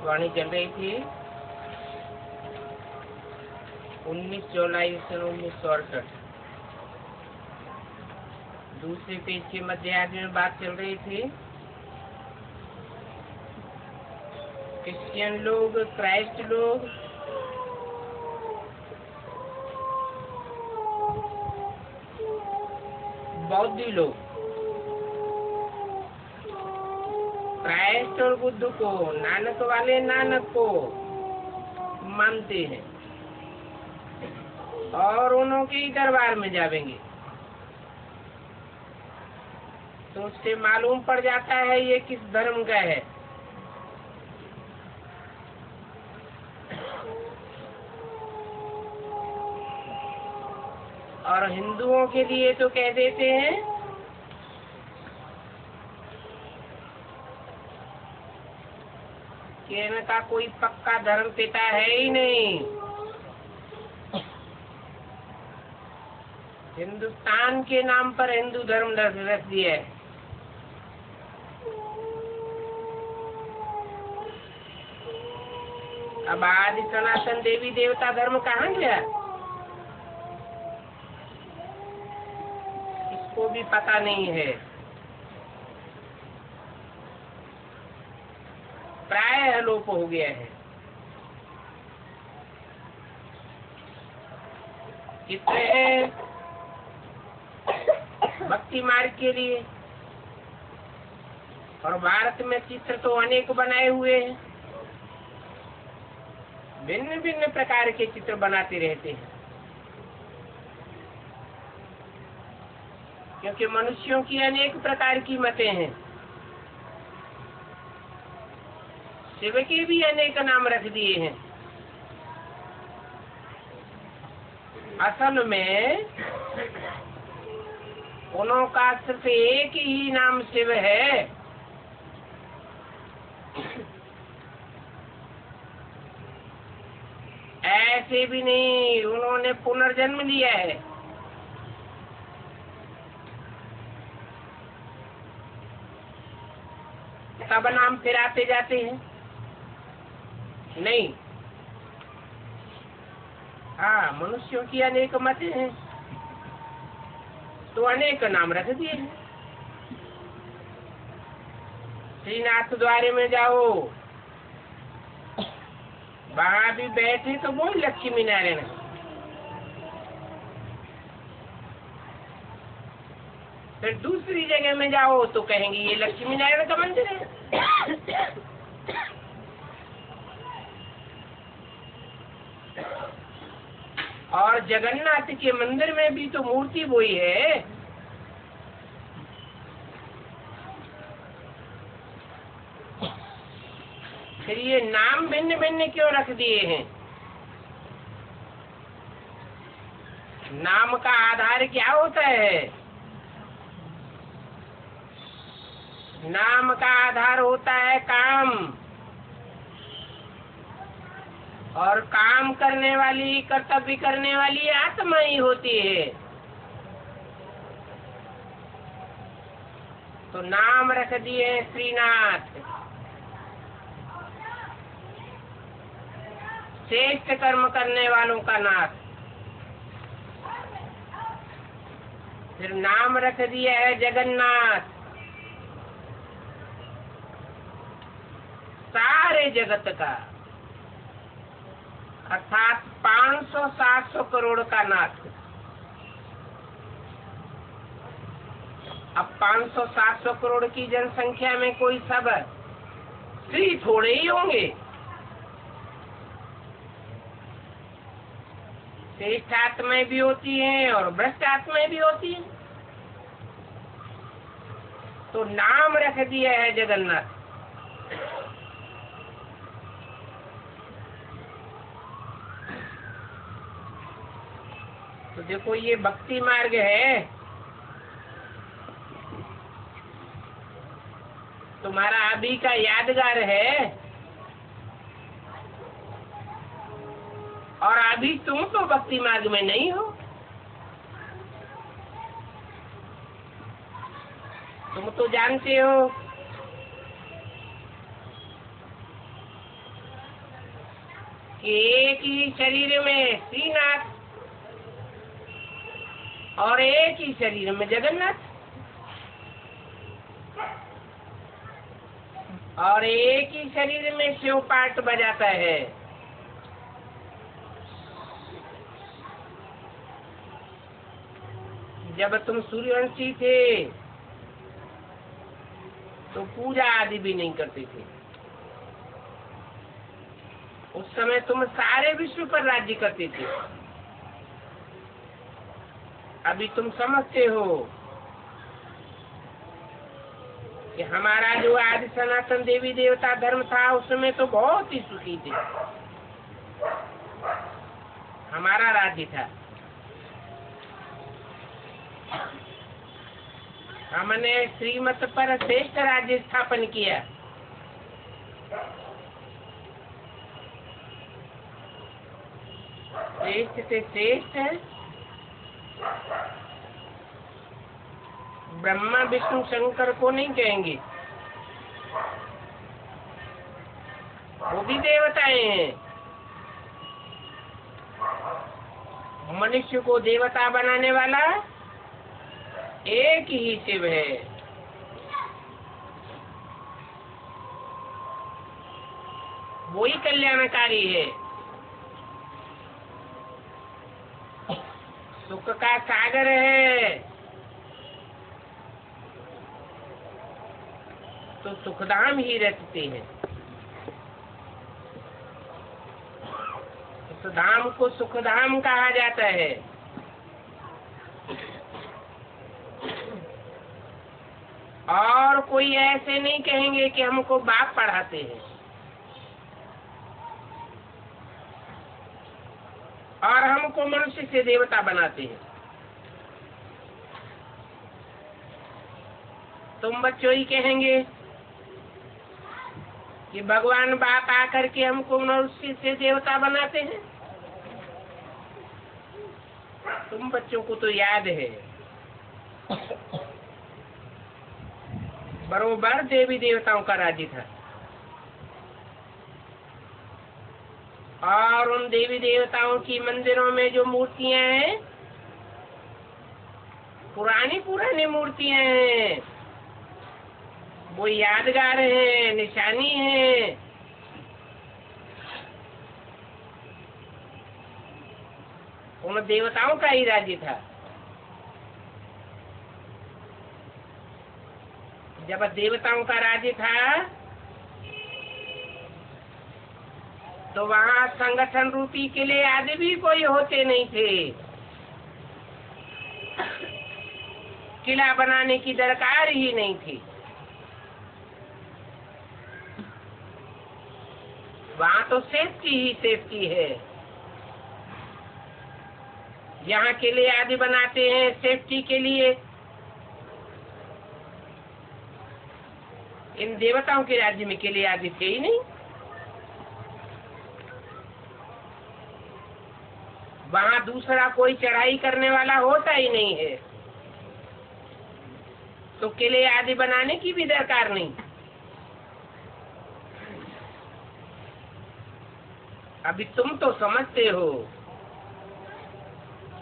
वाणी चल रही थी 19 जुलाई 1968। दूसरे पेज के मध्यार्थ में बात चल रही थी क्रिश्चियन लोग, क्राइस्ट लोग, बौद्धी लोग क्राइस्ट और बुद्ध को, नानक वाले नानक को मानते हैं और उन्होंने ही दरबार में जाएंगे। तो उससे मालूम पड़ जाता है ये किस धर्म का है। और हिंदुओं के लिए तो कह देते हैं कि इनका कोई पक्का धर्म पिता है ही नहीं। हिंदुस्तान के नाम पर हिंदू धर्म रख दिया है। अब आदि सनातन देवी देवता धर्म कहाँ गया, इसको भी पता नहीं है। प्राय अलोप हो गया है। चित्र है भक्ति मार्ग के लिए, और भारत में चित्र तो अनेक बनाए हुए हैं। भिन्न भिन्न प्रकार के चित्र बनाते रहते हैं, क्योंकि मनुष्यों की अनेक प्रकार की मतें हैं। शिव के भी अनेक नाम रख दिए हैं। असल में उनका सिर्फ एक ही नाम शिव है। ऐसे भी नहीं, उन्होंने पुनर्जन्म लिया है। सब नाम फिर आते जाते हैं नहीं। हाँ, मनुष्यों की अनेक मतें हैं तो अनेक नाम रख दिए हैं। श्रीनाथ द्वारे में जाओ, वहां भी बैठे तो बोल लक्ष्मी नारायण। फिर दूसरी जगह में जाओ तो कहेंगे ये लक्ष्मी नारायण का मंदिर है। और जगन्नाथ के मंदिर में भी तो मूर्ति वही है। फिर ये नाम भिन्न भिन्न क्यों रख दिए हैं? नाम का आधार क्या होता है? नाम का आधार होता है काम, और काम करने वाली, कर्तव्य करने वाली आत्मा ही होती है। तो नाम रख दिए श्रीनाथ। श्रेष्ठ कर्म करने वालों का नाथ। फिर नाम रख दिया है जगन्नाथ। सारे जगत का, अर्थात 500-700 करोड़ का नाथ। अब 500-700 करोड़ की जनसंख्या में कोई सब श्री थोड़े ही होंगे। श्रेष्ठ आत्माएं भी होती हैं और भ्रष्ट आत्माएं भी होती हैं। तो नाम रख दिया है जगन्नाथ। तो देखो ये भक्ति मार्ग है। तुम्हारा अभी का यादगार है, और अभी तुम तो भक्ति मार्ग में नहीं हो। तुम तो जानते हो कि एक ही शरीर में श्रीनाथ और एक ही शरीर में जगन्नाथ और एक ही शरीर में शिव पाठ बजाता है। जब तुम सूर्यवंशी थे तो पूजा आदि भी नहीं करते थे। उस समय तुम सारे विश्व पर राज्य करते थे। अभी तुम समझते हो कि हमारा जो आदि सनातन देवी देवता धर्म था उसमें तो बहुत ही सुखी थे, हमारा राज्य था। हमने श्रीमत पर श्रेष्ठ राज्य स्थापन किया। श्रेष्ठ से श्रेष्ठ ब्रह्मा विष्णु शंकर को नहीं कहेंगे, वो भी देवताएं हैं। मनुष्य को देवता बनाने वाला एक ही शिव है। वही कल्याणकारी है। सुख का सागर है तो सुखधाम ही रचते हैं। उस धाम को सुखधाम कहा जाता है। और कोई ऐसे नहीं कहेंगे कि हमको बाप पढ़ाते हैं और हमको मनुष्य से देवता बनाते हैं। तुम बच्चों ही कहेंगे कि भगवान बाप आकर के हमको मनुष्य से देवता बनाते हैं। तुम बच्चों को तो याद है बरोबर देवी देवताओं का राज्य था और उन देवी देवताओं की मंदिरों में जो मूर्तियां हैं पुरानी पुरानी मूर्तियां हैं, वो यादगार हैं, निशानी है। उन देवताओं का ही राज्य था। जब देवताओं का राज्य था तो वहाँ संगठन रूपी किले आदि भी कोई होते नहीं थे। किला बनाने की दरकार ही नहीं थी। वहाँ तो सेफ्टी ही सेफ्टी है। यहाँ किले आदि बनाते हैं सेफ्टी के लिए। इन देवताओं के राज्य में किले आदि थे ही नहीं। वहाँ दूसरा कोई चढ़ाई करने वाला होता ही नहीं है, तो किले आदि बनाने की भी दरकार नहीं। अभी तुम तो समझते हो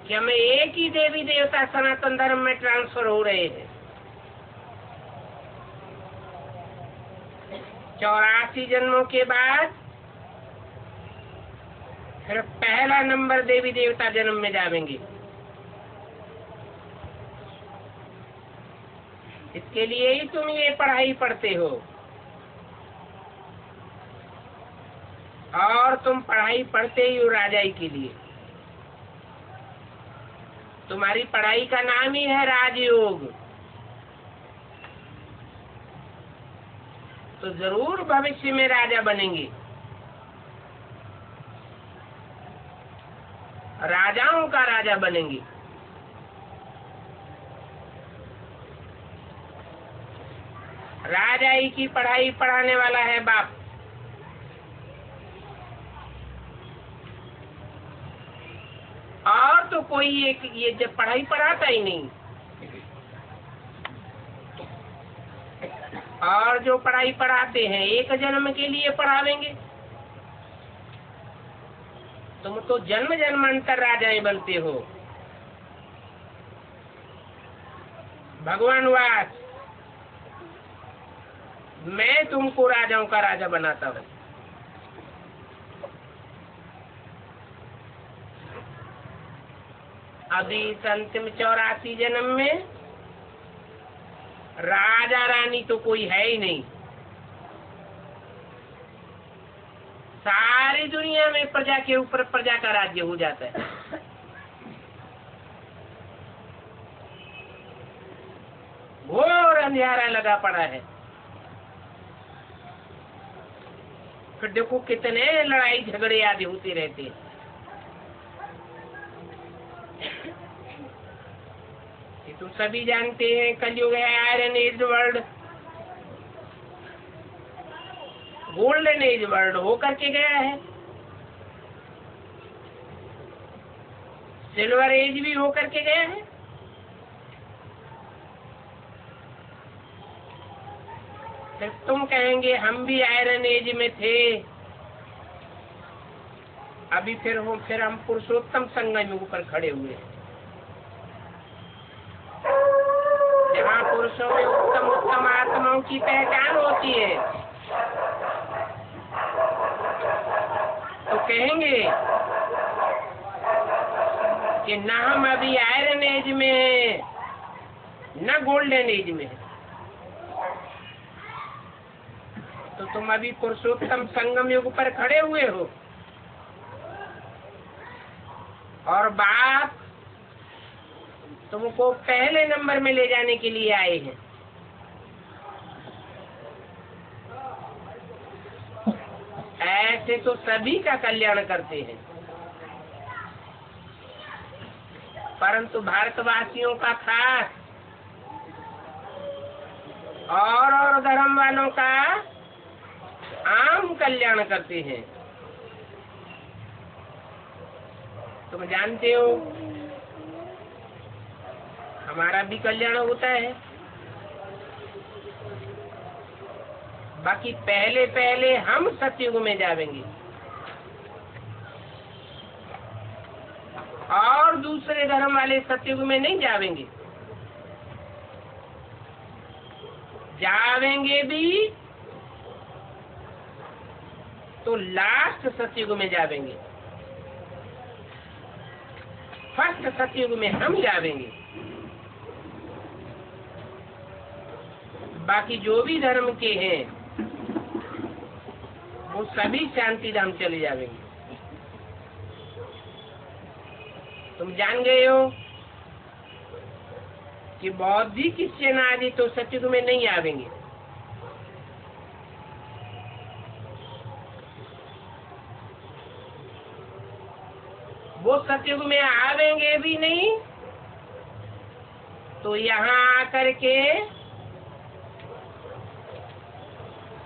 कि हमें एक ही देवी देवता सनातन धर्म में ट्रांसफर हो रहे हैं। 84 जन्मों के बाद फिर पहला नंबर देवी देवता जन्म में जाएंगे। इसके लिए ही तुम ये पढ़ाई पढ़ते हो और तुम पढ़ाई पढ़ते ही हो राजाई के लिए। तुम्हारी पढ़ाई का नाम ही है राजयोग। तो जरूर भविष्य में राजा बनेंगे। राजाओं का राजा बनेंगे। राजाई की पढ़ाई पढ़ाने वाला है बाप। और तो कोई एक ये जब पढ़ाई पढ़ाता ही नहीं। और जो पढ़ाई पढ़ाते हैं एक जन्म के लिए पढ़ावेंगे। तुम तो जन्म जन्मांतर राजाएं बनते हो। भगवान वास, मैं तुमको राजाओं का राजा बनाता हूँ। अभी इस अंतिम 84 जन्म में राजा रानी तो कोई है ही नहीं। सारी दुनिया में प्रजा के ऊपर प्रजा का राज्य हो जाता है। घोर अंधियारा लगा पड़ा है। फिर देखो कितने लड़ाई झगड़े आदि होते रहते हैं। ये तो सभी जानते हैं, कलयुग है, iron age world, golden age world हो करके गया है, सिल्वर एज भी हो करके गया है। फिर तुम कहेंगे हम भी आयरन एज में थे, अभी फिर हम पुरुषोत्तम संगम युग पर खड़े हुए हैं, जहाँ पुरुषों में उत्तम उत्तम आत्माओं की पहचान होती है। तो कहेंगे कि न हम अभी आयरन एज में हैं, न गोल्डन एज में हैं। तो तुम अभी पुरुषोत्तम संगम युग पर खड़े हुए हो, और बाप तुमको पहले नंबर में ले जाने के लिए आए हैं। ऐसे तो सभी का कल्याण करते हैं, परंतु भारतवासियों का खास और धर्म वालों का आम कल्याण करते हैं। तुम जानते हो हमारा भी कल्याण होता है। बाकी पहले पहले हम सतयुग में जाएंगे और दूसरे धर्म वाले सतयुग में नहीं जाएंगे। जाएंगे भी तो लास्ट सतयुग में जाएंगे, फर्स्ट सतयुग में हम जाएंगे। बाकी जो भी धर्म के हैं वो सभी शांति धाम चले जाएंगे। तुम जान गए हो कि बौद्धिक सेना आदि तो सतयुग में नहीं आवेंगे। वो सतयुग में आवेंगे भी नहीं, तो यहाँ आकर के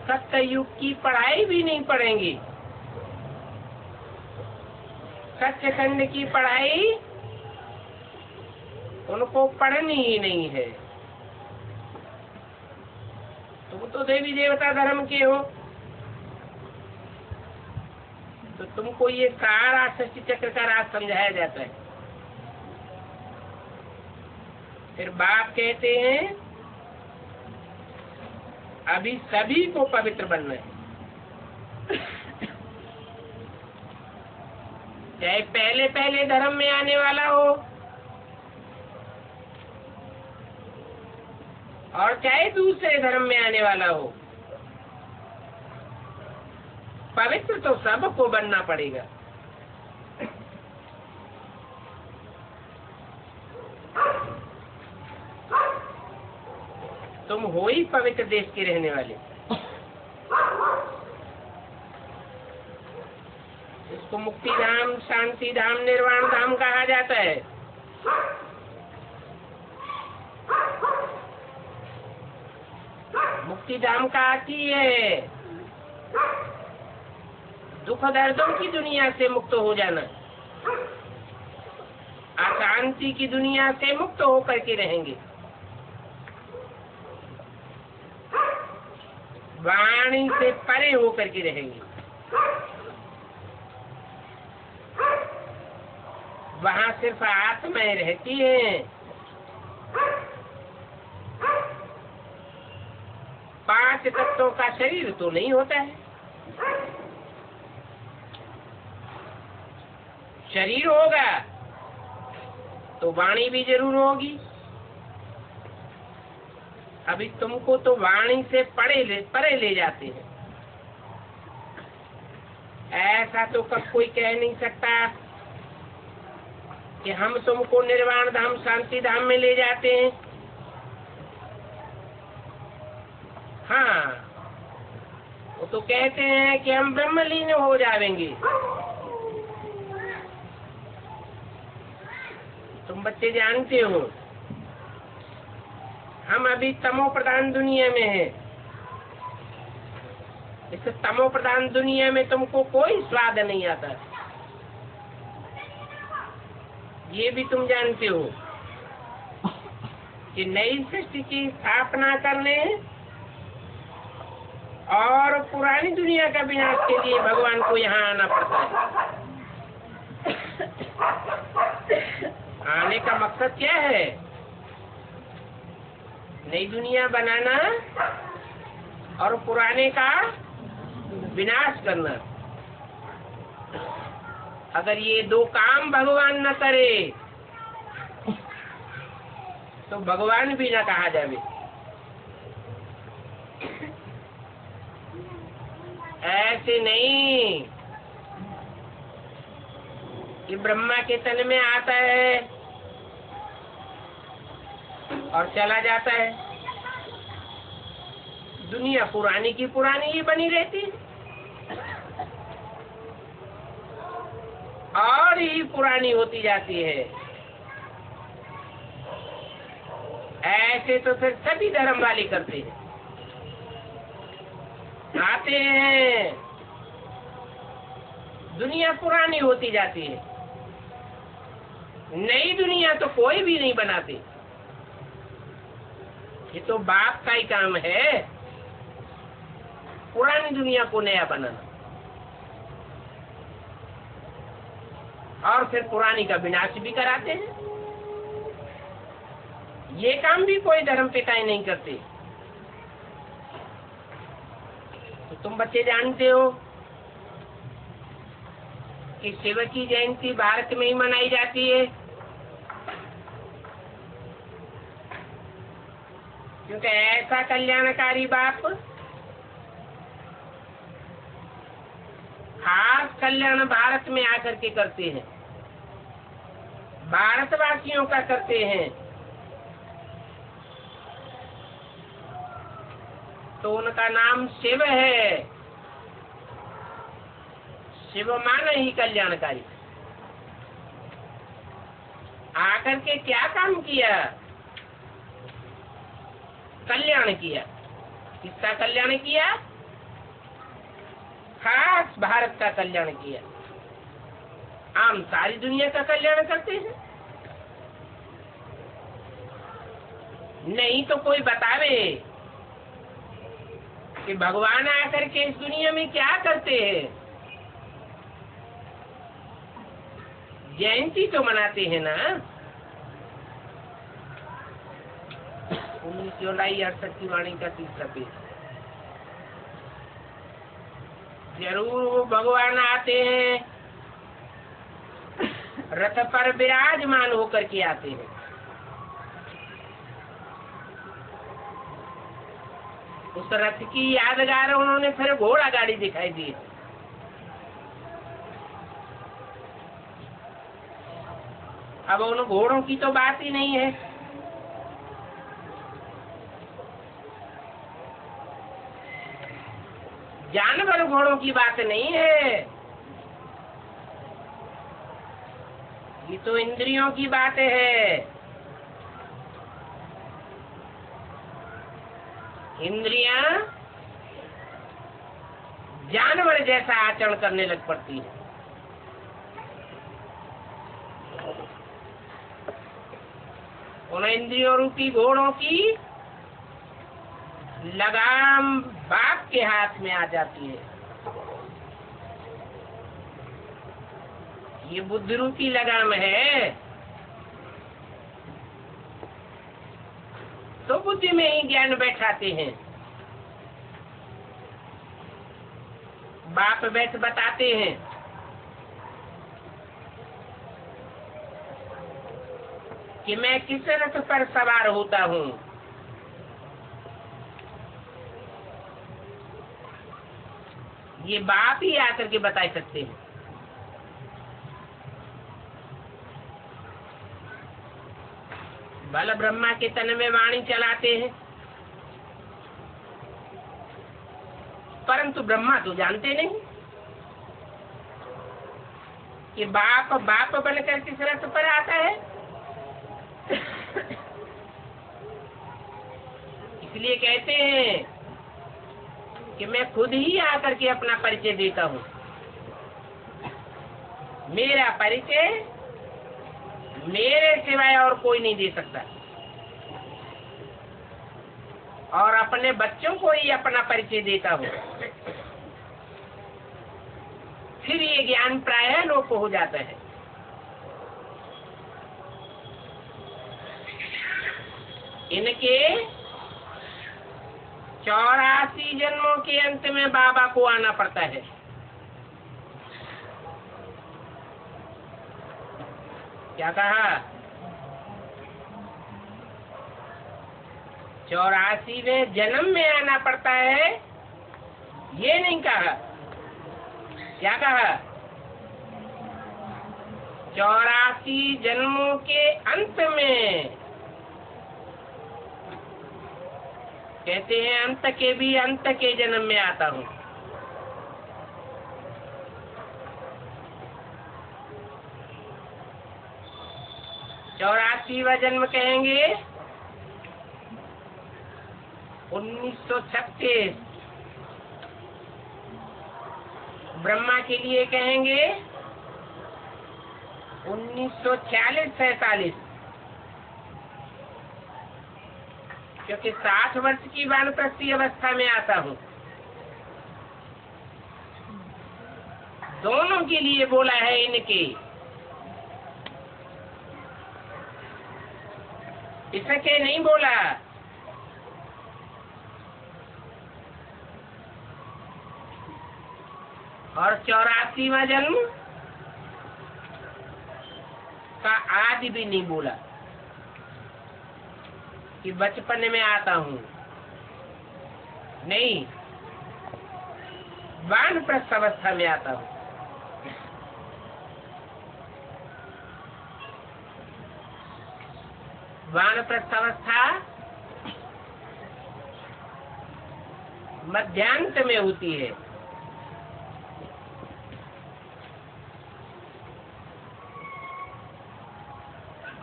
सत्ययुग की पढ़ाई भी नहीं पढ़ेंगे। सत्यखंड की पढ़ाई उनको पढ़नी ही नहीं है। तुम तो देवी देवता धर्म के हो, तो तुमको ये सारा सृष्टि चक्र का राज समझाया जाता है। फिर बाप कहते हैं अभी सभी को पवित्र बनना है, चाहे पहले पहले धर्म में आने वाला हो और चाहे दूसरे धर्म में आने वाला हो, पवित्र तो सबको बनना पड़ेगा। तुम हो ही पवित्र देश के रहने वाले। इसको मुक्ति धाम, शांति धाम, निर्वाण धाम कहा जाता है। मुक्ति धाम का आती है दुख दर्दों की दुनिया से मुक्त हो जाना, अशांति की दुनिया से मुक्त होकर के रहेंगे, वाणी से परे होकर के रहेंगे। वहाँ सिर्फ आत्माएं रहती हैं। 5 तत्वों का शरीर तो नहीं होता है। शरीर होगा तो वाणी भी जरूर होगी। अभी तुमको तो वाणी से परे ले जाते हैं। ऐसा तो कब कोई कह नहीं सकता कि हम तुमको निर्वाण धाम, शांति धाम में ले जाते हैं। हाँ, वो तो कहते हैं कि हम ब्रह्मलीन हो जाएंगे। तुम बच्चे जानते हो, हम अभी तमो प्रधान दुनिया में हैं। इस तमो प्रधान दुनिया में तुमको कोई स्वाद नहीं आता, ये भी तुम जानते हो कि नई सृष्टि की स्थापना करने और पुरानी दुनिया का विनाश के लिए भगवान को यहाँ आना पड़ता है। आने का मकसद क्या है? नई दुनिया बनाना और पुराने का विनाश करना। अगर ये 2 काम भगवान न करे तो भगवान भी न कहा जावे। ऐसे नहीं कि ब्रह्मा के तन में आता है और चला जाता है। दुनिया पुरानी की पुरानी ही बनी रहती है और ही पुरानी होती जाती है। ऐसे तो फिर सभी धर्म वाले करते हैं। आते हैं, दुनिया पुरानी होती जाती है। नई दुनिया तो कोई भी नहीं बनाते। ये तो बाप का ही काम है, पुरानी दुनिया को नया बनाना और फिर पुरानी का विनाश भी कराते हैं। ये काम भी कोई धर्म पिताएं नहीं करते। तो तुम बच्चे जानते हो कि शिव की जयंती भारत में ही मनाई जाती है, क्योंकि ऐसा कल्याणकारी बाप खास कल्याण भारत में आकर के करते हैं, भारतवासियों का करते हैं। तो उनका नाम शिव है। शिव माने ही कल्याणकारी। आकर के क्या काम किया? कल्याण किया। किसका कल्याण किया? खास भारत का कल्याण किया। आम सारी दुनिया का कल्याण करते हैं। नहीं तो कोई बतावे कि भगवान आकर के इस दुनिया में क्या करते हैं। जयंती तो मनाते हैं ना। 19 जुलाई 68 की वाणी का 30 पेज। जरूर वो भगवान आते हैं, रथ पर विराजमान होकर के आते हैं। उस रथ की यादगार उन्होंने फिर घोड़ा गाड़ी दिखाई दी। अब उन घोड़ों की तो बात ही नहीं है। जानवर घोड़ों की बात नहीं है, ये तो इंद्रियों की बात है। इंद्रियां जानवर जैसा आचरण करने लग पड़ती है। उन इंद्रियों रूपी घोड़ों की लगाम बाप के हाथ में आ जाती है। ये बुद्धि रूपी लगाम है, तो बुद्धि में ही ज्ञान बैठाते हैं। बाप बैठ बताते हैं कि मैं किस रथ पर सवार होता हूँ। ये बाप ही आकर के बता सकते हैं। बल ब्रह्मा के तन में वाणी चलाते हैं, परंतु ब्रह्मा तो जानते नहीं कि बाप बाप बनकर किस रथ पर आता है। इसलिए कहते हैं कि मैं खुद ही आकर के अपना परिचय देता हूँ। मेरा परिचय मेरे सिवाय और कोई नहीं दे सकता, और अपने बच्चों को ही अपना परिचय देता हूँ। फिर ये ज्ञान प्रायः लोप हो जाता है। इनके 84 जन्मों के अंत में बाबा को आना पड़ता है। क्या कहा? 84वें जन्म में आना पड़ता है, ये नहीं कहा। क्या कहा? 84 जन्मों के अंत में। कहते हैं अंत के भी अंत के जन्म में आता हूँ। चौरासीवा जन्म कहेंगे 1936। ब्रह्मा के लिए कहेंगे 1946-47, क्योंकि 60 वर्ष की वानप्रस्थी अवस्था में आता हूँ। दोनों के लिए बोला है इनके, इसके नहीं बोला। और 84वां जन्म का आदि भी नहीं बोला कि बचपन में आता हूँ। नहीं, वानप्रस्थ अवस्था में आता हूँ। वानप्रस्थ अवस्था मध्यांत में होती है।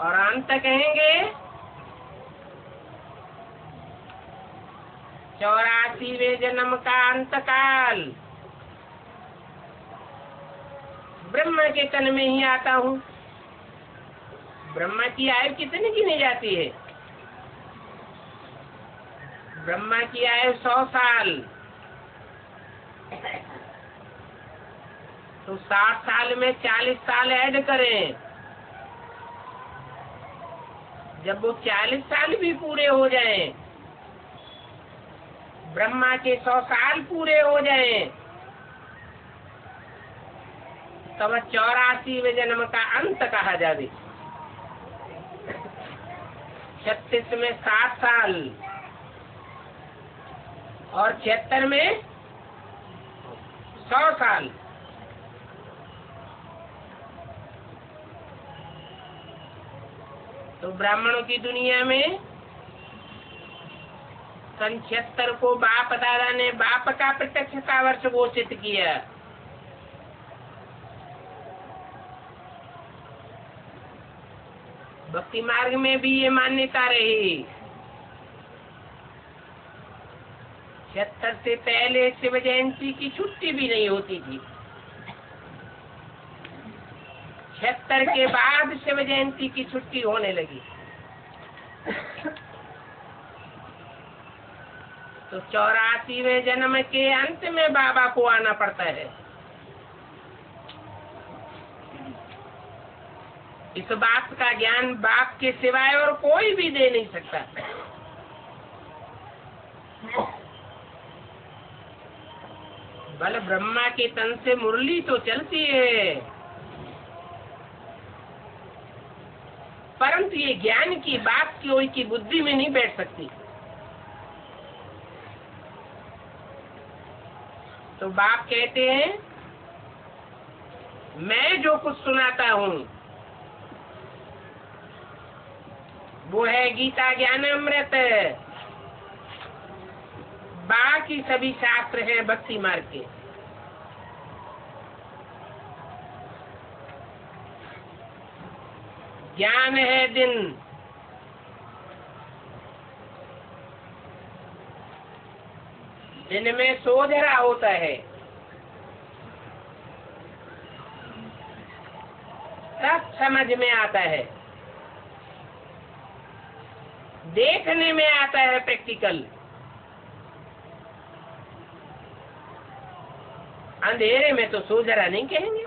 और अंत कहेंगे 84वें जन्म का अंतकाल। ब्रह्मा के तन में ही आता हूँ। ब्रह्मा की आयु कितनी गिनी जाती है? ब्रह्मा की आयु 100 साल। तो 60 साल में 40 साल ऐड करें। जब वो 40 साल भी पूरे हो जाएं, ब्रह्मा के 100 साल पूरे हो जाएं, तब 84वें जन्म का अंत कहा जावे। 36 में 60 साल और 76 में 100 साल। तो ब्राह्मणों की दुनिया में सन 76 को बाप दादा ने बाप का प्रत्यक्षता वर्ष घोषित किया। भक्ति मार्ग में भी ये मान्यता रही। 76 से पहले शिव जयंती की छुट्टी भी नहीं होती थी। 76 के बाद शिव जयंती की छुट्टी होने लगी। तो 84वें जन्म के अंत में बाबा को आना पड़ता है। इस बात का ज्ञान बाप के सिवाय और कोई भी दे नहीं सकता। बल ब्रह्मा के तन से मुरली तो चलती है, परंतु ये ज्ञान की बात कोई की बुद्धि में नहीं बैठ सकती। तो बाप कहते हैं मैं जो कुछ सुनाता हूँ वो है गीता ज्ञान अमृत, बाकी सभी शास्त्र हैं भक्ति मार्ग के। ज्ञान है दिन, दिन में सोधरा होता है, सब समझ में आता है, देखने में आता है प्रैक्टिकल। अंधेरे में तो सोधरा नहीं कहेंगे।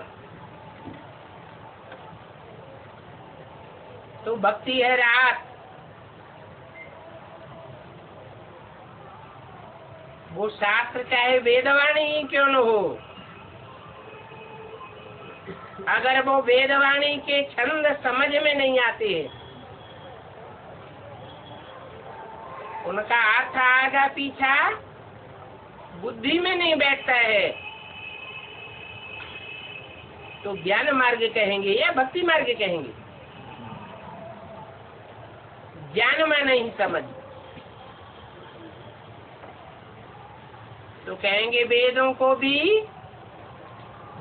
तो भक्ति है रात, वो शास्त्र चाहे वेदवाणी ही क्यों न हो, अगर वो वेदवाणी के छंद समझ में नहीं आते हैं, उनका अर्थ आगा पीछा बुद्धि में नहीं बैठता है, तो ज्ञान मार्ग कहेंगे या भक्ति मार्ग कहेंगे? ज्ञान में नहीं समझ तो कहेंगे वेदों को भी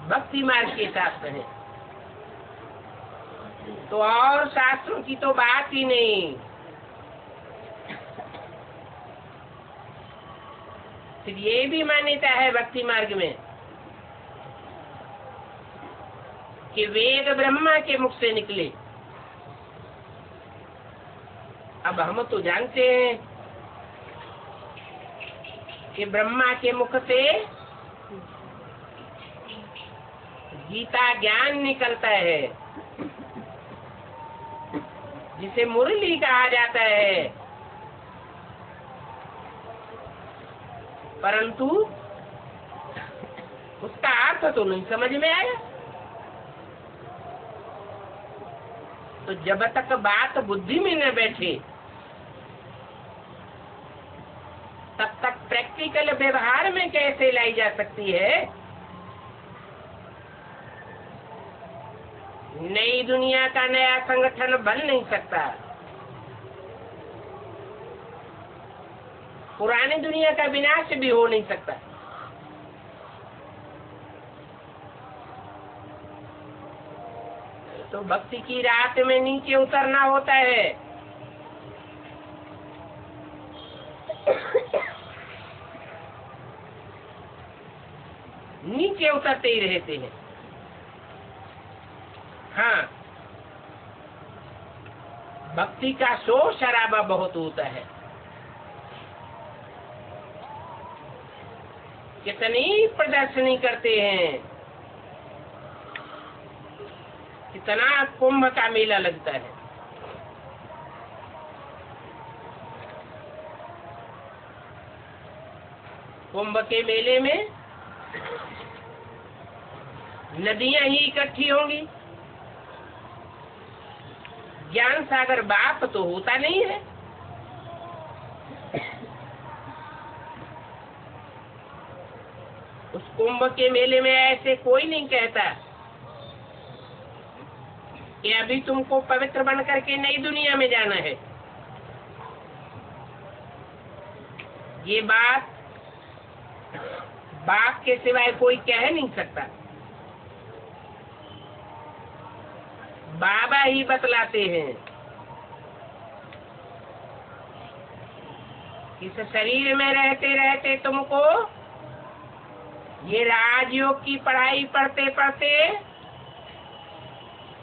भक्ति मार्ग के शास्त्र है। तो और शास्त्रों की तो बात ही नहीं। फिर ये भी मान्यता है भक्ति मार्ग में कि वेद ब्रह्मा के मुख से निकले। अब हम तो जानते हैं कि ब्रह्मा के मुख से गीता ज्ञान निकलता है, जिसे मुरली कहा जाता है, परंतु उसका अर्थ तो नहीं समझ में आया। तो जब तक बात बुद्धि में न बैठे तब तक प्रैक्टिकल व्यवहार में कैसे लाई जा सकती है? नई दुनिया का नया संगठन बन नहीं सकता, पुरानी दुनिया का विनाश भी हो नहीं सकता। तो भक्ति की रात में नीचे उतरना होता है। नीचे उतरते ही रहते हैं। हाँ, भक्ति का शोर शराबा बहुत होता है। कितनी प्रदर्शनी करते हैं, कितना कुंभ का मेला लगता है। कुंभ के मेले में नदियां ही इकट्ठी होंगी, ज्ञान सागर बाप तो होता नहीं है। उस कुंभ के मेले में ऐसे कोई नहीं कहता कि अभी तुमको पवित्र बन करके नई दुनिया में जाना है। ये बात बाप के सिवाय कोई कह नहीं सकता। बाबा ही बतलाते हैं। इस शरीर में रहते रहते तुमको ये राजयोग की पढ़ाई पढ़ते पढ़ते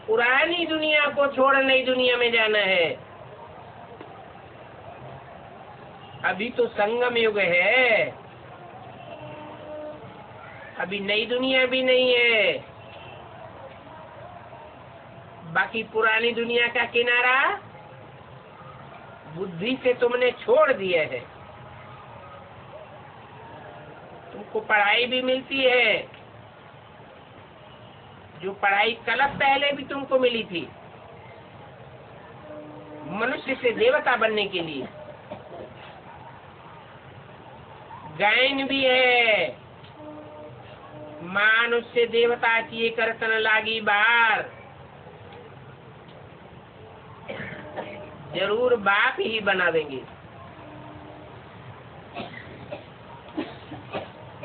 पुरानी दुनिया को छोड़ नई दुनिया में जाना है। अभी तो संगम युग है, अभी नई दुनिया भी नहीं है। बाकी पुरानी दुनिया का किनारा बुद्धि से तुमने छोड़ दिया है। तुमको पढ़ाई भी मिलती है, जो पढ़ाई कलप पहले भी तुमको मिली थी, मनुष्य से देवता बनने के लिए। गायन भी है, मनुष्य देवता किए करतन लागी बार। जरूर बाप ही बनावेंगे।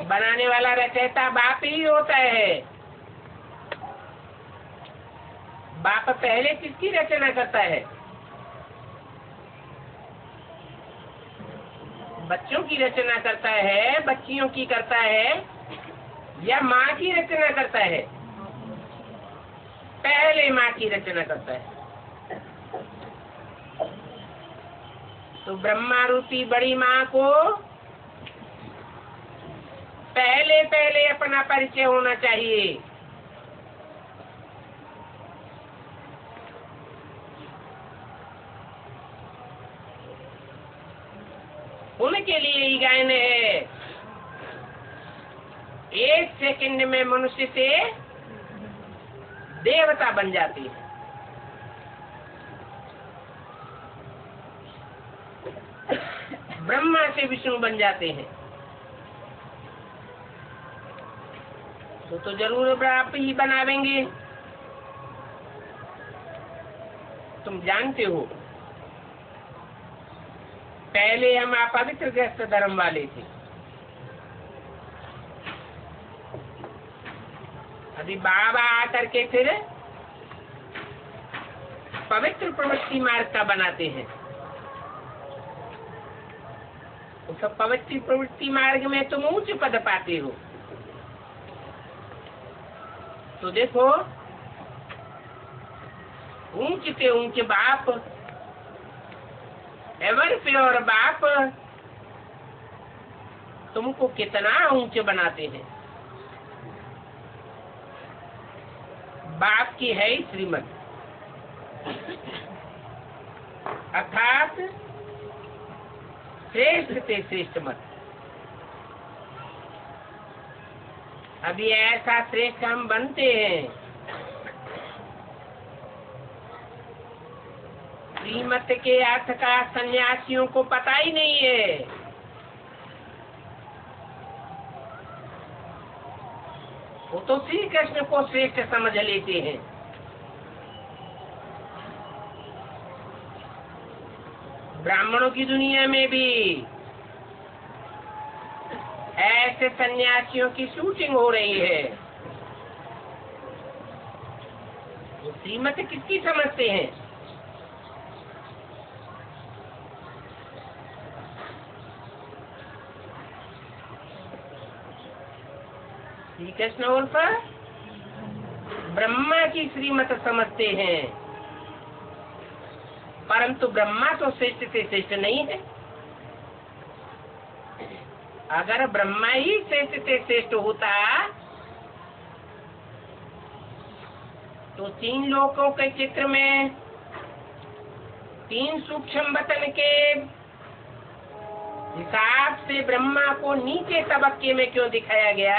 बनाने वाला रचयिता बाप ही होता है। बाप पहले किसकी रचना करता है? बच्चों की रचना करता है, बच्चियों की करता है, या माँ की रचना करता है? पहले माँ की रचना करता है। तो ब्रह्मा रूपी बड़ी माँ को पहले पहले अपना परिचय होना चाहिए। उनके लिए ही गायन है। 1 सेकंड में मनुष्य से देवता बन जाती है। ब्रह्मा से विष्णु बन जाते हैं। तो जरूर आप ही बनावेंगे। तुम जानते हो, पहले हम अपवित्र ग्रस्त धर्म वाले थे। अभी बाबा आकर के फिर पवित्र प्रवृत्ति मार्ग का बनाते हैं। तो सब पवित्र प्रवृत्ति मार्ग में तुम उच्च पद पाते हो। तो देखो, ऊंच से ऊंच बाप, एवर प्योर बाप तुमको कितना ऊंच बनाते हैं। बाप की है श्रीमत, अर्थात श्रेष्ठ से श्रेष्ठ मत। अभी ऐसा श्रेष्ठ हम बनते हैं, श्रीमत के अर्थ का सन्यासियों को पता ही नहीं है। वो तो श्री कृष्ण को श्रेष्ठ समझ लेते हैं। ब्राह्मणों की दुनिया में भी ऐसे सन्यासियों की शूटिंग हो रही है। वो श्रीमत किसकी समझते हैं? श्री कृष्ण उर्फ ब्रह्मा की श्रीमत समझते हैं, परंतु ब्रह्मा तो श्रेष्ठ से श्रेष्ठ नहीं है। अगर ब्रह्मा ही श्रेष्ठ से श्रेष्ठ होता तो 3 लोकों के चित्र में 3 सूक्ष्म वतन के हिसाब से ब्रह्मा को नीचे तबक्के में क्यों दिखाया गया?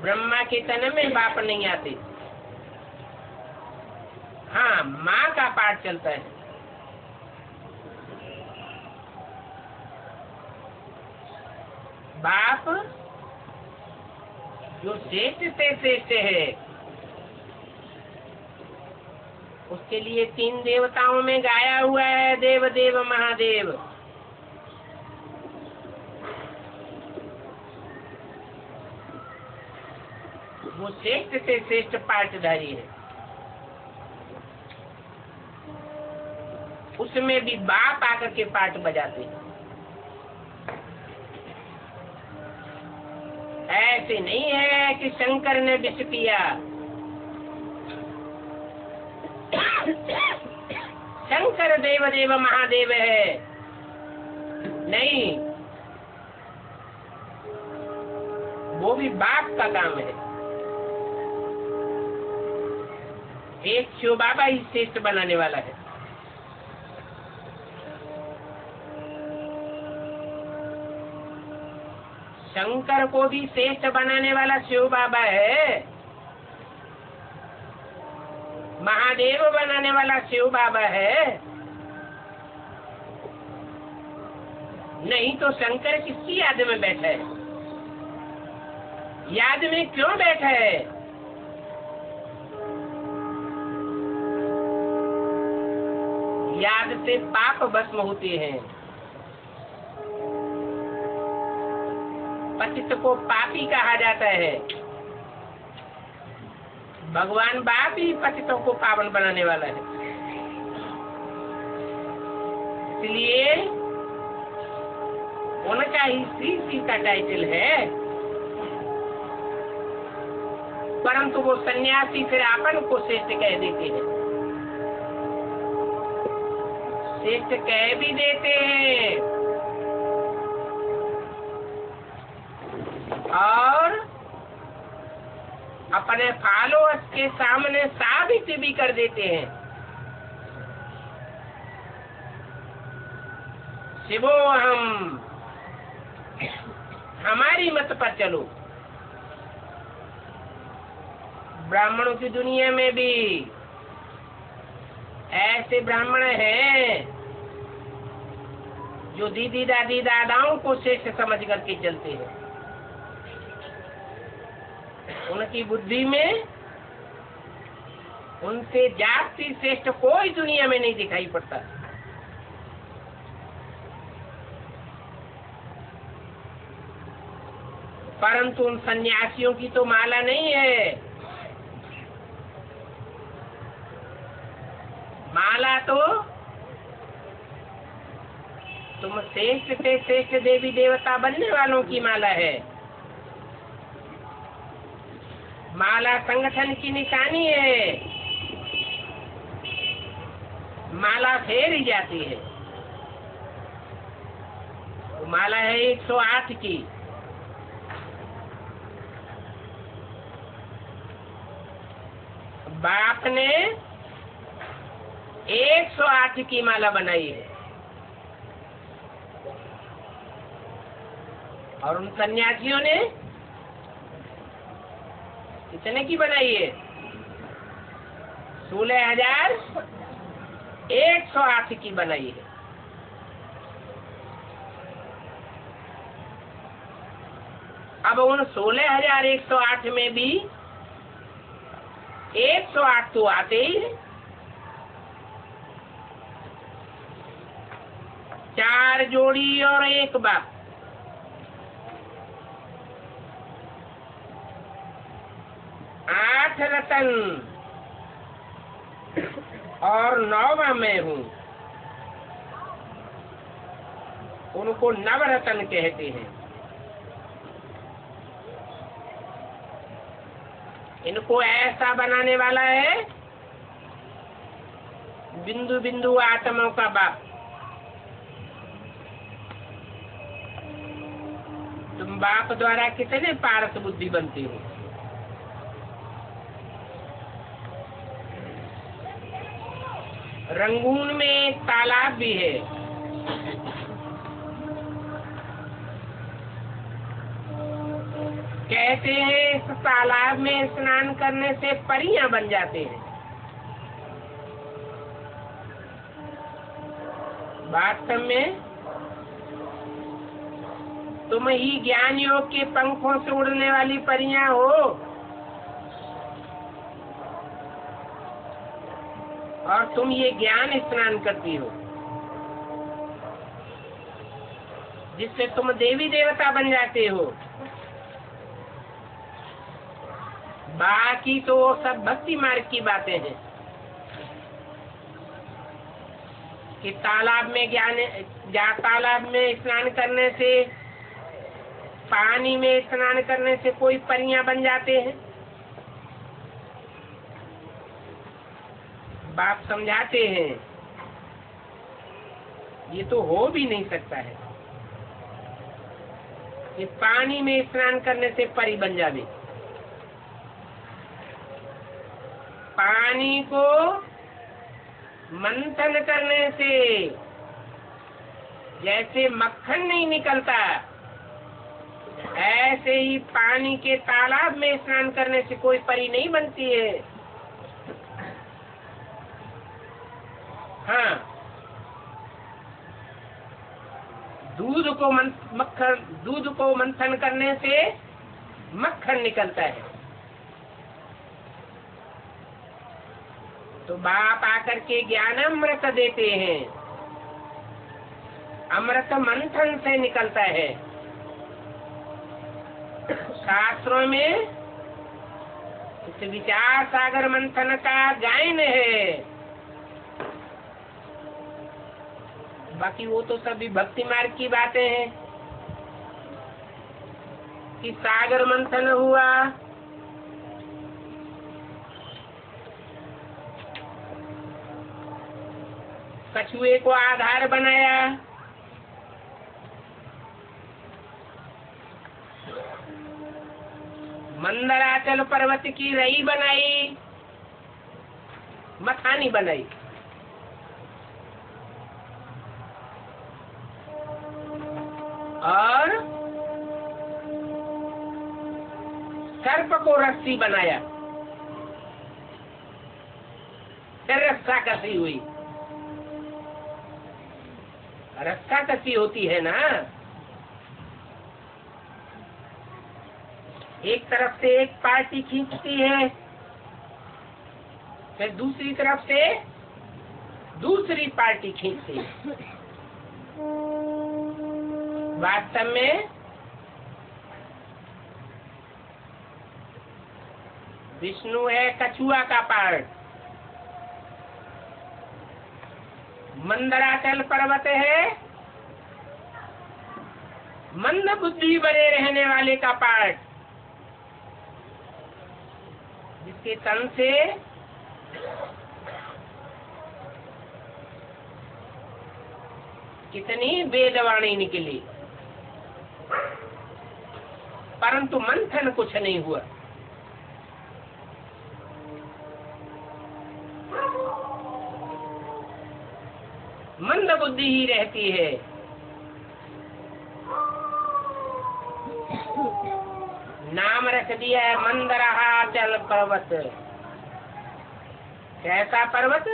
ब्रह्मा के तन में बाप नहीं आते। हाँ, माँ का पाठ चलता है। बाप जो श्रेष्ठ से श्रेष्ठ है, उसके लिए 3 देवताओं में गाया हुआ है, देव देव महादेव। वो श्रेष्ठ से श्रेष्ठ पाठधारी है। उसमें भी बाप आकर के पाठ बजाते हैं। ऐसे नहीं है कि शंकर ने विष पिया। शंकर देव देव महादेव है, नहीं। वो भी बाप का काम है। एक शिव बाबा ही श्रेष्ठ बनाने वाला है। शंकर को भी श्रेष्ठ बनाने वाला शिव बाबा है। महादेव बनाने वाला शिव बाबा है। नहीं तो शंकर किसकी याद में बैठा है? याद में क्यों बैठा है? याद से पाप भस्म होते हैं। पतित को पापी कहा जाता है। भगवान बाप ही पतितों को पावन बनाने वाला है। इसलिए उनका ही श्री श्री का टाइटल है। परंतु वो सन्यासी फिर अपन को श्रेष्ठ कह देते हैं। श्रेष्ठ कह भी देते हैं और अपने फॉलोअर्स के सामने साबित भी कर देते हैं। शिवो हम, हमारी मत पर चलो। ब्राह्मणों की दुनिया में भी ऐसे ब्राह्मण हैं जो दीदी दादी दादाओं को श्रेष्ठ समझ करके चलते हैं। उनकी बुद्धि में उनसे जाति श्रेष्ठ कोई दुनिया में नहीं दिखाई पड़ता। परंतु उन सन्यासियों की तो माला नहीं है। माला तो तुम श्रेष्ठ से श्रेष्ठ देवी देवता बनने वालों की माला है। माला संगठन की निशानी है। माला फेरी जाती है। माला है 108 की। बाप ने 108 की माला बनाई है और उन सन्यासियों ने कितने की बनाई है? 16,108 की बनाई है। अब उन 16,108 में भी 108 तो आते ही है। 4 जोड़ी और 1 बाप। 8 रतन और 9वां मैं हूँ। उनको नवरत्न कहते हैं। इनको ऐसा बनाने वाला है बिंदु बिंदु आत्माओं का बाप। तुम बाप द्वारा कितने पारस बुद्धि बनते हो? रंगून में एक तालाब भी है। कहते हैं इस तालाब में स्नान करने से परियां बन जाते हैं। वास्तव में तुम ही ज्ञान योग के पंखों से उड़ने वाली परियां हो और तुम ये ज्ञान स्नान करती हो जिससे तुम देवी देवता बन जाते हो। बाकी तो सब भक्ति मार्ग की बातें हैं कि तालाब में स्नान करने से, पानी में स्नान करने से कोई परियां बन जाते हैं। बाप समझाते हैं ये तो हो भी नहीं सकता है। कि पानी में स्नान करने से परी बन जावे। पानी को मंथन करने से जैसे मक्खन नहीं निकलता, ऐसे ही पानी के तालाब में स्नान करने से कोई परी नहीं बनती है। हाँ, दूध को मंथन करने से मक्खन निकलता है। तो बाप आकर के ज्ञान अमृत देते हैं, अमृत मंथन से निकलता है। शास्त्रों में इस विचार सागर मंथन का गायन है। बाकी वो तो सभी भक्ति मार्ग की बातें हैं कि सागर मंथन हुआ, कछुए को आधार बनाया, मंदराचल पर्वत की रई बनाई, मथानी बनाई। और सर्प को रस्सी बनाया, फिर रस्सा कसी हुई। रस्सा कसी होती है ना, एक तरफ से एक पार्टी खींचती है, फिर दूसरी तरफ से दूसरी पार्टी खींचती है। वास्तव में विष्णु है कछुआ का पार्ट, मंदराचल पर्वत है मंद बुद्धि बने रहने वाले का पार्ट, जिसके तन से कितनी वेदवाणी निकली, परंतु मंथन कुछ नहीं हुआ। मंद बुद्धि ही रहती है। नाम रख दिया है मंदराचल पर्वत। कैसा पर्वत?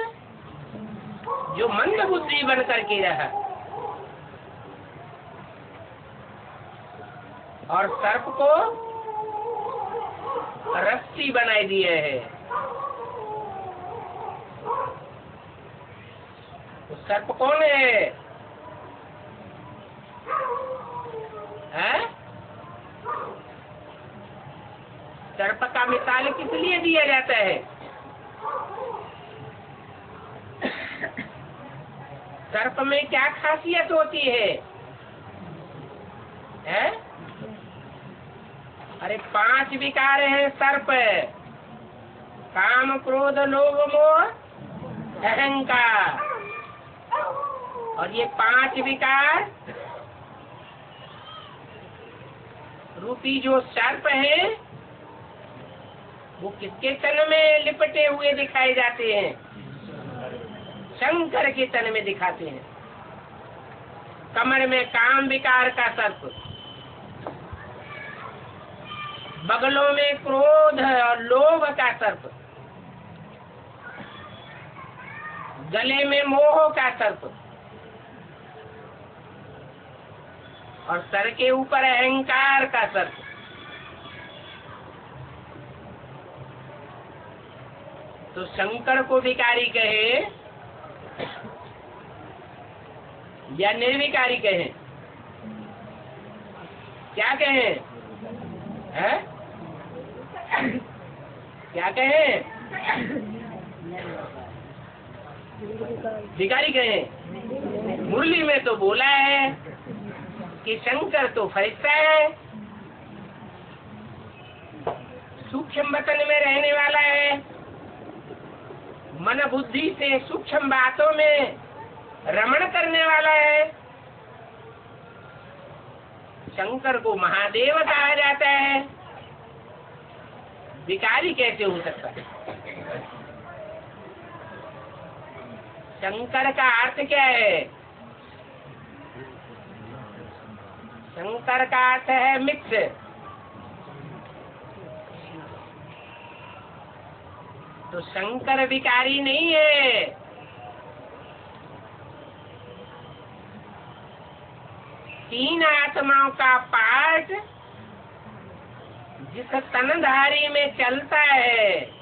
जो मंद बुद्धि बन करके रहा। और सर्प को रस्सी बनाई दिए है। तो सर्प कौन है? सर्प का मिसाल किस लिए दिया जाता है? सर्प में क्या खासियत होती है? अरे 5 विकार हैं सर्प: काम, क्रोध, लोभ, मोह, अहंकार। और ये 5 विकार रूपी जो सर्प है, वो किसके तन में लिपटे हुए दिखाए जाते हैं? शंकर के तन में दिखाते हैं। कमर में काम विकार का सर्प, बगलों में क्रोध और लोभ का सर्प, गले में मोह का सर्प, और सर के ऊपर अहंकार का सर्प। तो शंकर को विकारी कहे या निर्विकारी कहे? क्या कहे? क्या कहे? विकारी कहे? मुरली में तो बोला है कि शंकर तो फरिश्ता है, सूक्ष्म वतन में रहने वाला है, मन बुद्धि से सूक्ष्म बातों में रमण करने वाला है। शंकर को महादेव कहा जाता है, भिखारी कैसे हो सकता है? शंकर का अर्थ क्या है? शंकर का अर्थ है मित्र। तो शंकर भिखारी नहीं है। तीन आत्माओं का पाठ जिस तनधारी में चलता है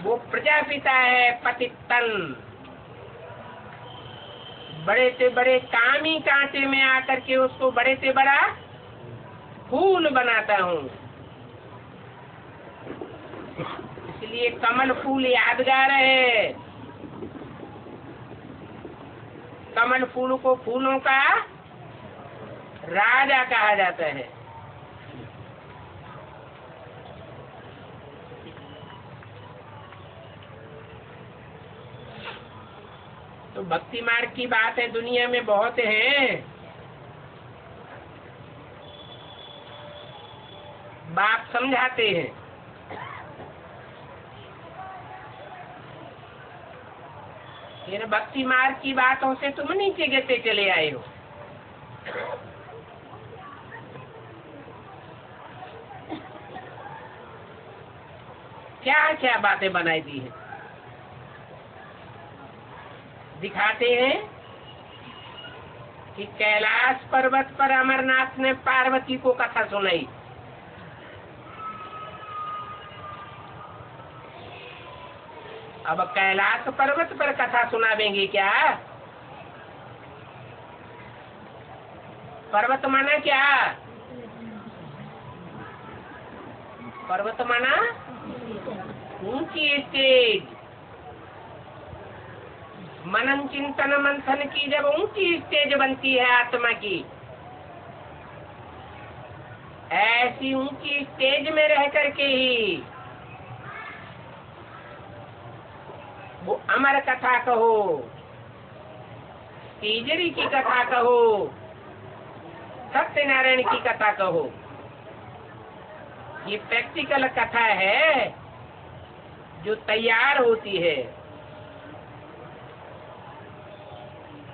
वो प्रजापिता है, पतितन। बड़े से बड़े कामी कांटे में आकर के उसको बड़े से बड़ा फूल बनाता हूँ। इसलिए कमल फूल यादगार है। कमल फूल को फूलों का राजा कहा जाता है। तो भक्ति मार्ग की बात है, दुनिया में बहुत है। बाप समझाते हैं। फिर भक्ति मार्ग की बातों से तुम नीचे गिरते चले आए हो। क्या क्या बातें बनाई दी है। दिखाते हैं कि कैलाश पर्वत पर अमरनाथ ने पार्वती को कथा सुनाई। अब कैलाश पर्वत पर कथा सुनावेंगे क्या? पर्वत माना क्या? पर्वत माना ऊंची स्टेज। मनन चिंतन मंथन की जब ऊंची स्टेज बनती है आत्मा की, ऐसी ऊंची स्टेज में रह करके ही वो अमर कथा कहो, तीजरी की कथा कहो, सत्यनारायण की कथा कहो, ये प्रैक्टिकल कथा है जो तैयार होती है।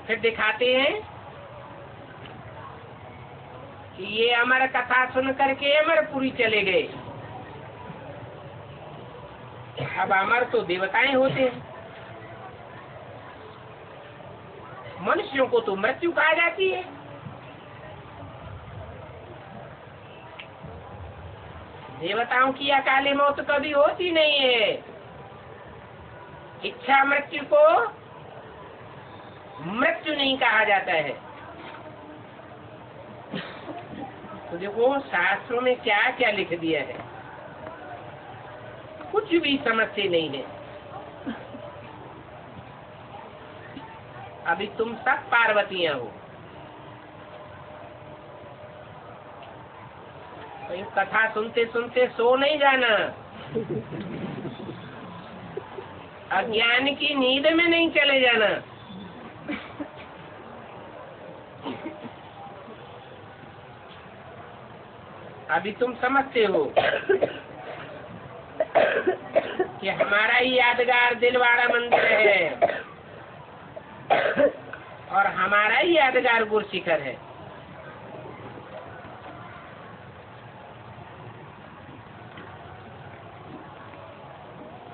फिर दिखाते हैं कि ये अमर कथा सुन करके अमरपुरी चले गए। अब अमर तो देवताएं होते हैं, मनुष्यों को तो मृत्यु कहा जाती है। देवताओं की अकाली मौत कभी होती नहीं है। इच्छा मृत्यु को मृत्यु नहीं कहा जाता है। तो देखो शास्त्रों में क्या क्या लिख दिया है, कुछ भी समझते नहीं है। अभी तुम सब पार्वतियां हो, तो ये कथा सुनते सुनते सो नहीं जाना। अज्ञान की नींद में नहीं चले जाना। अभी तुम समझते हो कि हमारा ही यादगार दिलवाड़ा मंदिर है और हमारा ही यादगार गुरशिखर है।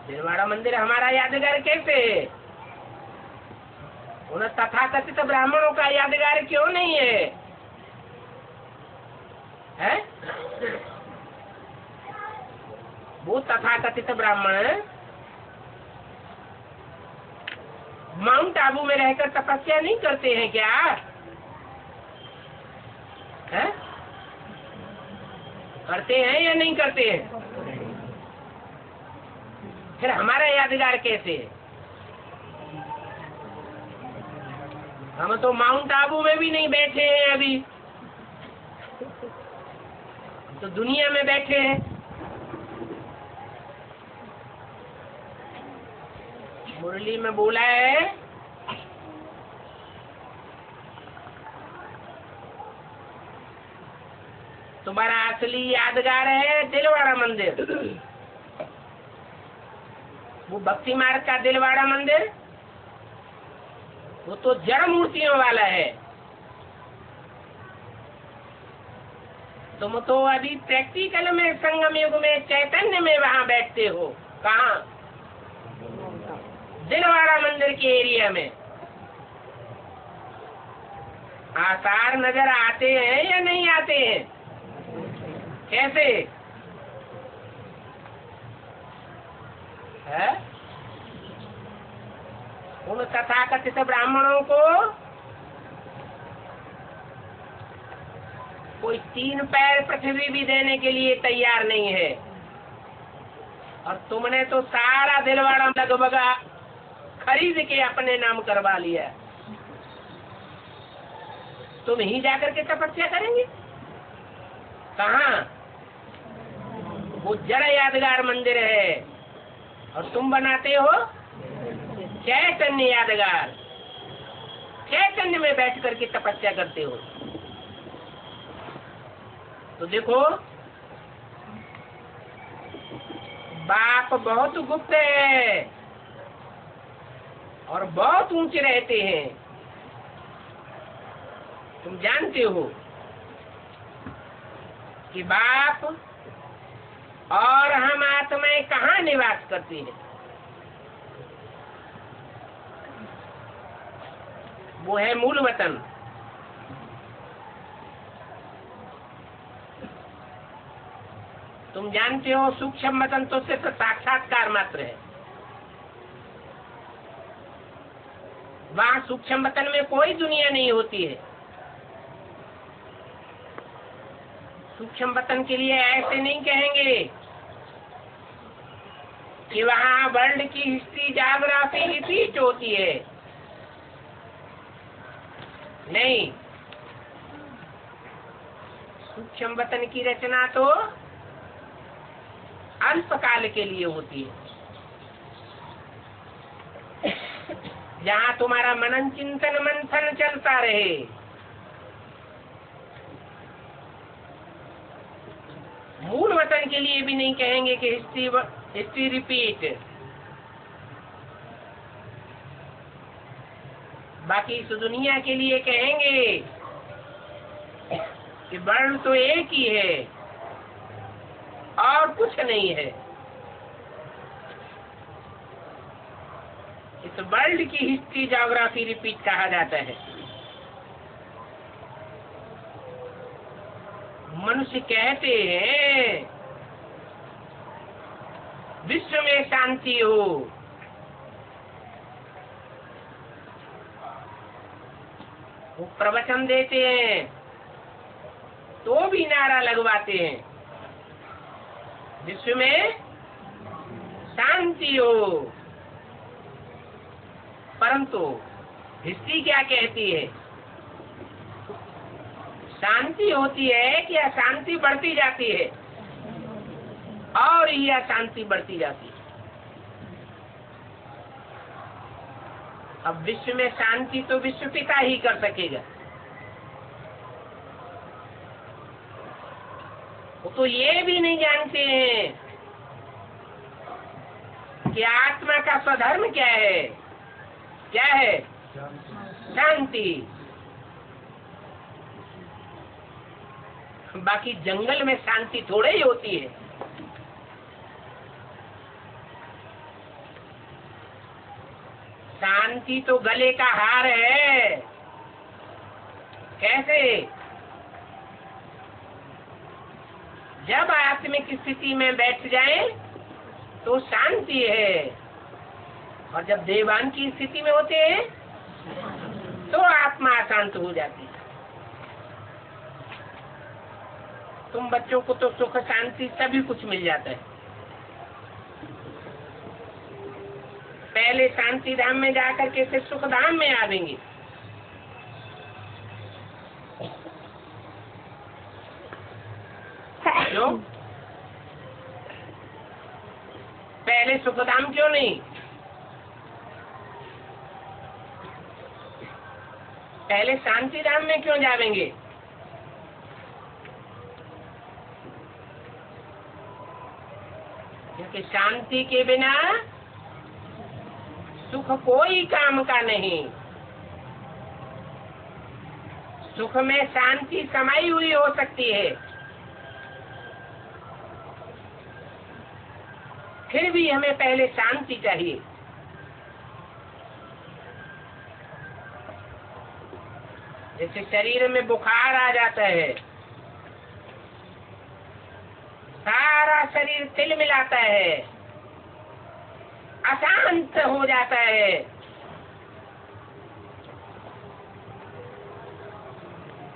दिलवाड़ा मंदिर हमारा यादगार कैसे है? उन तथाकथित ब्राह्मणों का यादगार क्यों नहीं है? है? वो तथाकथित ब्राह्मण माउंट आबू में रहकर तपस्या नहीं करते हैं क्या? है? करते हैं या नहीं करते हैं? फिर हमारा यादगार कैसे है? हम तो माउंट आबू में भी नहीं बैठे हैं अभी, तो दुनिया में बैठे हैं। मुरली में बोला है तुम्हारा असली यादगार है दिलवाड़ा मंदिर, वो भक्ति मार्ग का दिलवाड़ा मंदिर, वो तो जड़ मूर्तियों वाला है। तुम तो अभी प्रैक्टिकल में संगम युग में चैतन्य में वहां बैठते हो। कहाँ? दिलवाड़ा मंदिर के एरिया में। आसार नजर आते हैं या नहीं आते हैं? कैसे है? उन तथाकथित ब्राह्मणों को कोई 3 पैर पृथ्वी भी देने के लिए तैयार नहीं है, और तुमने तो सारा दिलवाड़ा लगभग खरीद के अपने नाम करवा लिया। तुम ही जाकर के तपस्या करेंगे? कहाँ? वो जड़ यादगार मंदिर है, और तुम बनाते हो चैतन्य यादगार। चैतन्य में बैठ करके तपस्या करते हो। तो देखो, बाप बहुत गुप्त है और बहुत ऊंचे रहते हैं। तुम जानते हो कि बाप और हम आत्माएं कहाँ निवास करती हैं? वो है मूल वतन। तुम जानते हो सूक्ष्म वतन तो सिर्फ साक्षात्कार मात्र है। वहाँ सूक्ष्म वतन में कोई दुनिया नहीं होती है। सूक्ष्म वतन के लिए ऐसे नहीं कहेंगे कि वहाँ वर्ल्ड की हिस्ट्री ज्योग्राफी रिपीट होती है। नहीं, सूक्ष्म वतन की रचना तो अल्पकाल के लिए होती है, जहाँ तुम्हारा मनन चिंतन मंथन चलता रहे। मूल वतन के लिए भी नहीं कहेंगे कि हिस्ट्री रिपीट। बाकी इस दुनिया के लिए कहेंगे कि वर्ल्ड तो एक ही है और कुछ नहीं है। इस वर्ल्ड की हिस्ट्री ज्योग्राफी रिपीट कहा जाता है। मनुष्य कहते हैं विश्व में शांति हो, वो प्रवचन देते हैं तो भी नारा लगवाते हैं विश्व में शांति हो, परंतु हिस्ट्री क्या कहती है? शांति होती है कि अशांति बढ़ती जाती है, और ये अशांति बढ़ती जाती है। अब विश्व में शांति तो विश्व पिता ही कर सकेगा। वो तो ये भी नहीं जानते हैं कि आत्मा का स्वधर्म क्या है। क्या है? शांति। बाकी जंगल में शांति थोड़े ही होती है। शांति तो गले का हार है। कैसे? जब आत्मिक स्थिति में बैठ जाए तो शांति है, और जब देवान की स्थिति में होते हैं तो आत्मा अशांत हो जाती है। तुम बच्चों को तो सुख शांति सभी कुछ मिल जाता है। पहले शांति धाम में जाकर के फिर सुख धाम में आवेंगे। क्यों? पहले सुख धाम क्यों नहीं? पहले शांति धाम में क्यों जावेंगे? कि शांति के बिना सुख कोई काम का नहीं। सुख में शांति समाई हुई हो सकती है, फिर भी हमें पहले शांति चाहिए। जैसे शरीर में बुखार आ जाता है, सारा शरीर तिलमिलाता है, अशांत हो जाता है।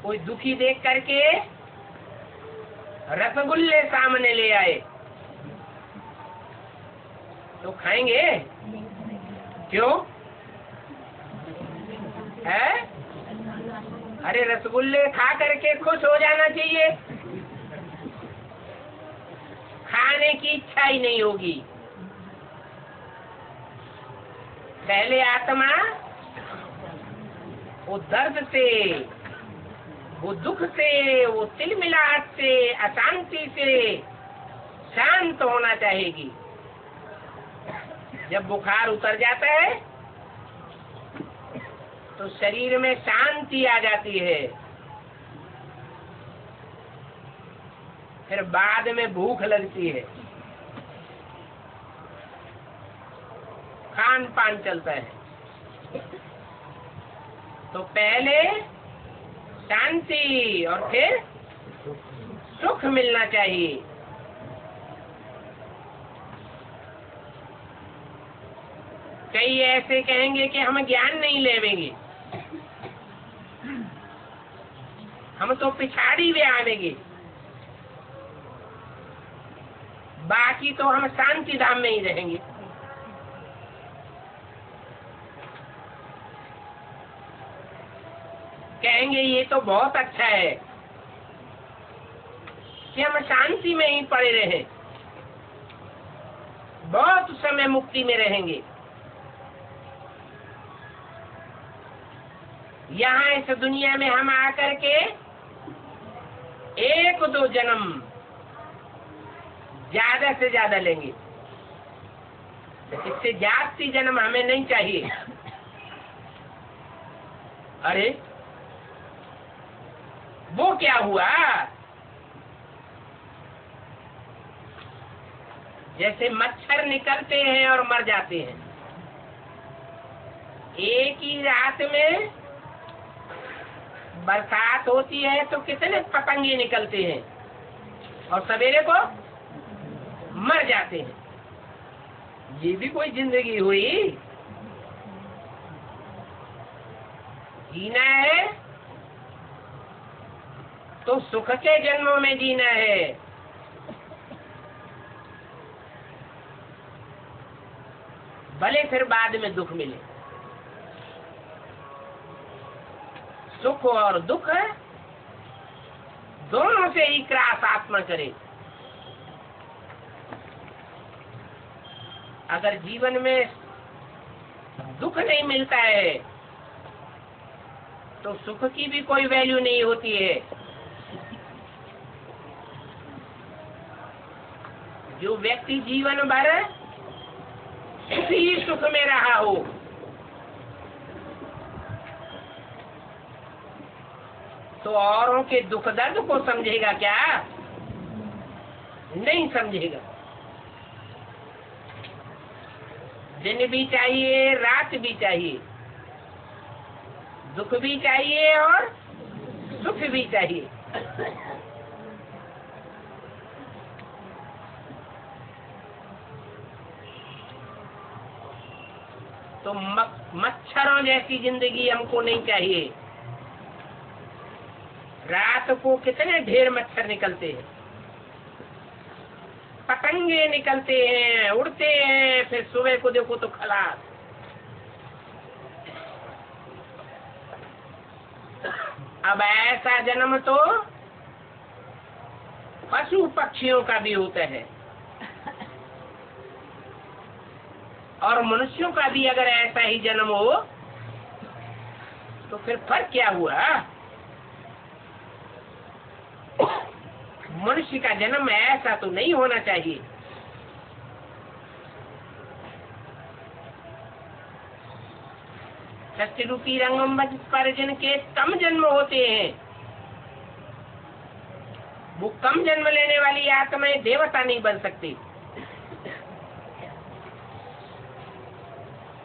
कोई दुखी देख करके रसगुल्ले सामने ले आए तो खाएंगे? क्यों है? अरे रसगुल्ले खा करके खुश हो जाना चाहिए, खाने की इच्छा ही नहीं होगी। पहले आत्मा वो दर्द से, वो दुख से, वो तिलमिलाहट से, अशांति से शांत होना चाहेगी। जब बुखार उतर जाता है तो शरीर में शांति आ जाती है, फिर बाद में भूख लगती है, खान पान चलता है। तो पहले शांति और फिर सुख मिलना चाहिए। कई ऐसे कहेंगे कि हम ज्ञान नहीं लेवेंगे, हम तो पिछाड़ी भी आवेंगे, बाकी तो हम शांति धाम में ही रहेंगे। कहेंगे ये तो बहुत अच्छा है कि हम शांति में ही पड़े रहें, बहुत समय मुक्ति में रहेंगे। यहाँ इस दुनिया में हम आकर के 1-2 जन्म ज्यादा से ज्यादा लेंगे, इससे ज्यादा जन्म हमें नहीं चाहिए। अरे वो क्या हुआ? जैसे मच्छर निकलते हैं और मर जाते हैं, एक ही रात में बरसात होती है तो कितने पतंगे निकलते हैं और सवेरे को मर जाते हैं। ये भी कोई जिंदगी हुई? जीना है तो सुख के जन्मों में जीना है। भले फिर बाद में दुख मिले। सुख और दुख दोनों से ही क्रॉस आत्मा करे। अगर जीवन में दुख नहीं मिलता है तो सुख की भी कोई वैल्यू नहीं होती है। जो व्यक्ति जीवन भर इसी सुख में रहा हो, तो औरों के दुख दर्द को समझेगा क्या? नहीं समझेगा। दिन भी चाहिए, रात भी चाहिए, दुख भी चाहिए और सुख भी चाहिए। तो मच्छरों जैसी जिंदगी हमको नहीं चाहिए। रात को कितने ढेर मच्छर निकलते हैं, पतंगे निकलते हैं, उड़ते हैं, फिर सुबह को देखो तो खलास। अब ऐसा जन्म तो पशु पक्षियों का भी होता है, और मनुष्यों का भी अगर ऐसा ही जन्म हो तो फिर फर्क क्या हुआ? मनुष्य का जन्म ऐसा तो नहीं होना चाहिए। षष्ठी रूपी रंगमंच पर जिनके कम जन्म होते हैं, वो कम जन्म लेने वाली आत्माएं देवता नहीं बन सकती।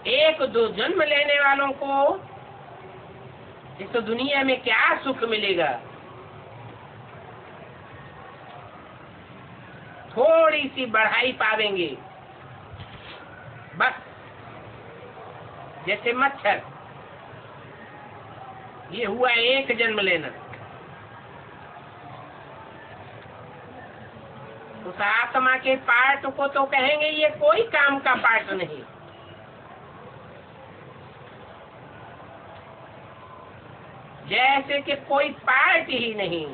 एक दो जन्म लेने वालों को इस दुनिया में क्या सुख मिलेगा? थोड़ी सी बढ़ाई पावेंगे बस, जैसे मच्छर। ये हुआ एक जन्म लेना, उस आत्मा के पार्ट को तो कहेंगे ये कोई काम का पार्ट नहीं। जैसे कि कोई पार्ट ही नहीं।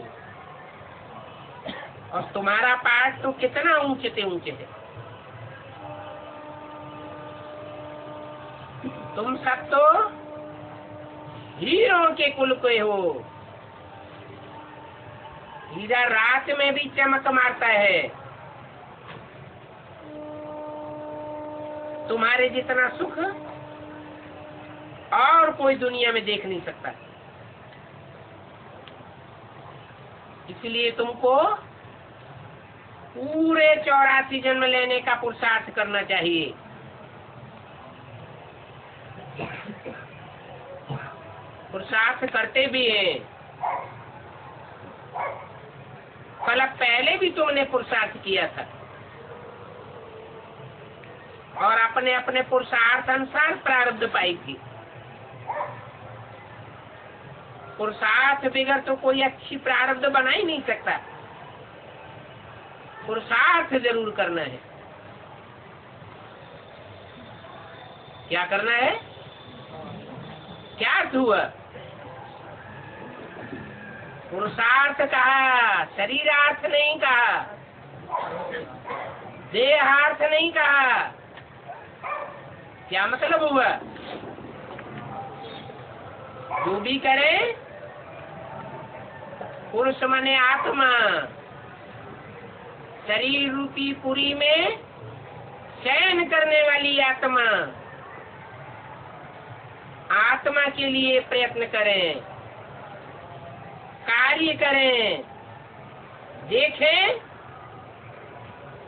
और तुम्हारा पार्ट तो कितना ऊंचे से ऊंचे है। तुम सब तो हीरों के कुल के हो। हीरा रात में भी चमक मारता है। तुम्हारे जितना सुख और कोई दुनिया में देख नहीं सकता। इसलिए तुमको पूरे 84 जन्म लेने का पुरुषार्थ करना चाहिए। पुरुषार्थ करते भी हैं। कल पहले भी तुमने पुरुषार्थ किया था और अपने अपने पुरुषार्थ अनुसार प्रारब्ध पाई थी। पुरुषार्थ बगैर तो कोई अच्छी प्रारब्ध बना ही नहीं सकता। पुरुषार्थ जरूर करना है। क्या करना है? क्या अर्थ हुआ? पुरुषार्थ कहा, शरीरार्थ नहीं कहा, देहार्थ नहीं कहा। क्या मतलब हुआ? जो भी करे, पुरुष माने आत्मा, शरीर रूपी पुरी में शयन करने वाली आत्मा, आत्मा के लिए प्रयत्न करें, कार्य करें। देखें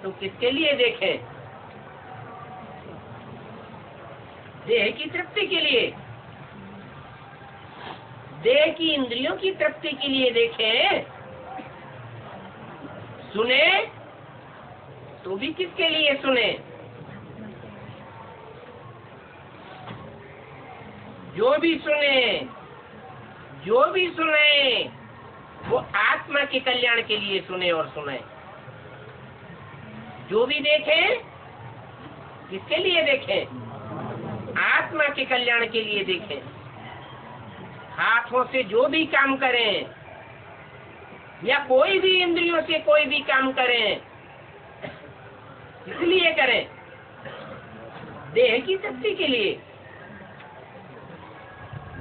तो किसके लिए देखें? देह की तृप्ति के लिए, देह की इंद्रियों की तृप्ति के लिए देखें। सुने तो भी किसके लिए सुने? जो भी सुने, जो भी सुने, वो आत्मा के कल्याण के लिए सुने और सुने। जो भी देखे, किसके लिए देखे? आत्मा के कल्याण के लिए देखे। हाथों से जो भी काम करें या कोई भी इंद्रियों से कोई भी काम करें, इसलिए करें देह की तृप्ति के लिए,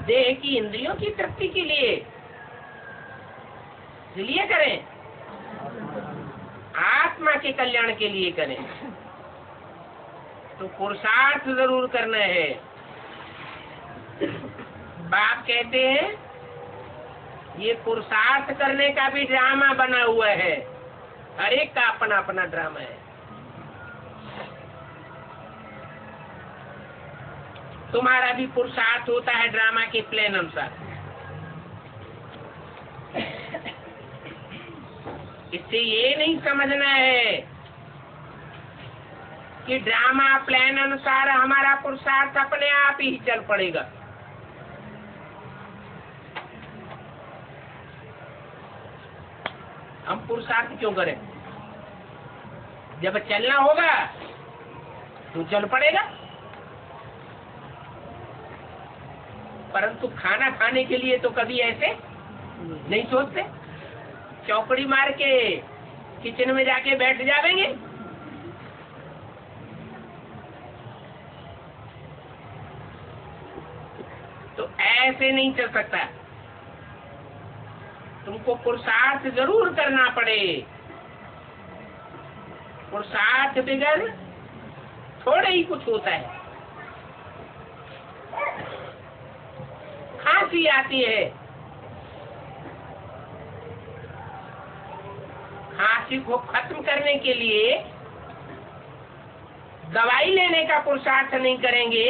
देह की इंद्रियों की तृप्ति के लिए, इसलिए करें आत्मा के कल्याण के लिए करें। तो पुरुषार्थ जरूर करना है। बाप कहते हैं ये पुरुषार्थ करने का भी ड्रामा बना हुआ है। हर एक का अपना अपना ड्रामा है। तुम्हारा भी पुरुषार्थ होता है ड्रामा के प्लान अनुसार। इससे ये नहीं समझना है कि ड्रामा प्लान अनुसार हमारा पुरुषार्थ अपने आप ही चल पड़ेगा। हम पुरुषार्थ क्यों करें? जब चलना होगा तो चल पड़ेगा। परंतु खाना खाने के लिए तो कभी ऐसे नहीं सोचते। चौकड़ी मार के किचन में जाके बैठ जाएंगे। तो ऐसे नहीं चल सकता। तुमको पुरुषार्थ जरूर करना पड़े। पुरुषार्थ बगैर थोड़ा ही कुछ होता है। खांसी आती है, खांसी को खत्म करने के लिए दवाई लेने का पुरुषार्थ नहीं करेंगे